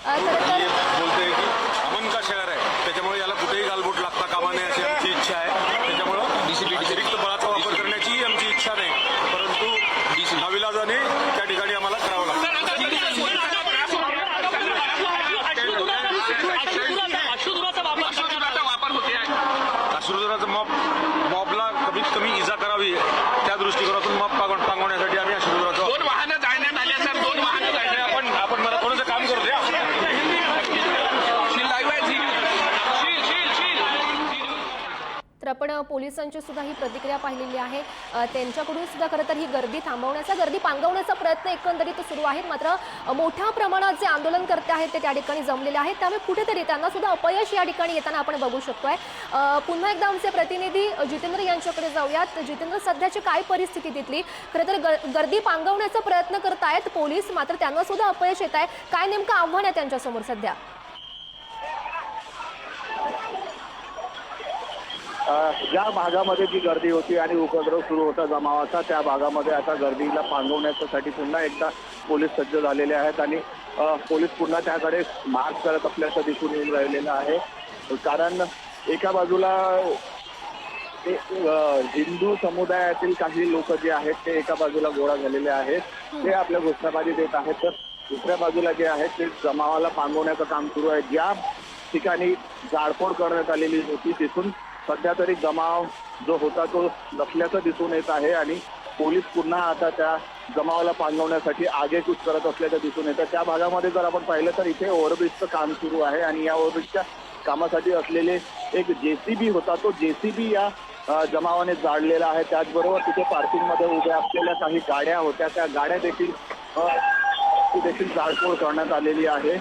खरं तर बोलते की अमन का शहर आहे, त्याच्यामुळे याला कुठेही गालबोट लागता कामा नये अशी आमची इच्छा आहे. त्याच्यामुळं अतिरिक्त बळाचा वापर करण्याची आमची इच्छा नाही, परंतु नाविलाजाने त्या ठिकाणी आम्हाला करावं लागतं. अश्रुधुराचा मॉबला कमीत कमी इजा करावी त्या दृष्टिकोनातून मॉब पांगवण्यासाठी आम्ही अश्रुधुराचा दोन वाहनं जाळण्यात आले सर, दोन वाहनं जाळण्यात. आपण मला थोडंसं काम करू द्या. तर आपण पोलिसांची सुद्धा ही प्रतिक्रिया पाहिलेली आहे. त्यांच्याकडून सुद्धा खरं तर ही गर्दी थांबवण्याचा, गर्दी पांगवण्याचा प्रयत्न एकंदरीत सुरू आहेत. मात्र मोठ्या प्रमाणात जे आंदोलनकर्ते आहेत ते त्या ठिकाणी जमलेले आहेत, त्यामुळे कुठेतरी त्यांना सुद्धा अपयश या ठिकाणी येताना आपण बघू शकतोय. पुन्हा एकदा आमचे प्रतिनिधी जितेंद्र यांच्याकडे जाऊयात. जितेंद्र, सध्याची काय परिस्थिती तिथली? खरं तर गर्दी पांगवण्याचा प्रयत्न करतायत पोलीस, मात्र त्यांना सुद्धा अपयश येत आहे. काय नेमकं आव्हान आहे त्यांच्यासमोर सध्या? ज्या भागामध्ये जी गर्दी होती आणि उपद्रव सुरू होता जमावाचा, त्या भागामध्ये आता गर्दीला पांगवण्यासाठी पुन्हा एकदा पोलीस सज्ज झालेले आहेत आणि पोलीस पुन्हा त्याकडे मार्च करत असल्याचं दिसून येऊन राहिलेलं आहे. कारण एका बाजूला हिंदू समुदायातील काही लोक जे आहेत ते एका बाजूला गोळा झालेले आहेत, ते आपल्या घोषणाबाजी देत आहेत, तर दुसऱ्या बाजूला जे आहेत ते जमावाला पांगवण्याचं काम सुरू आहे. ज्या ठिकाणी जाळपोळ करण्यात आलेली होती तिथून सध्या तरी जमाव जो होता तो लपल्याचं दिसून येत आहे आणि पोलीस पुन्हा आता त्या जमावाला पांगवण्यासाठी आगेकूच करत असल्याचं दिसून येतं. त्या भागामध्ये जर आपण पाहिलं तर इथे ओव्हरब्रिजचं काम सुरू आहे आणि या ओव्हरब्रिजच्या कामासाठी असलेले एक JCB होता, तो JCB या जमावाने जाळलेला आहे. त्याचबरोबर तिथे पार्किंगमध्ये उभ्या असलेल्या काही गाड्या होत्या, त्या गाड्या देखील जाळपोळ करण्यात आलेली आहे.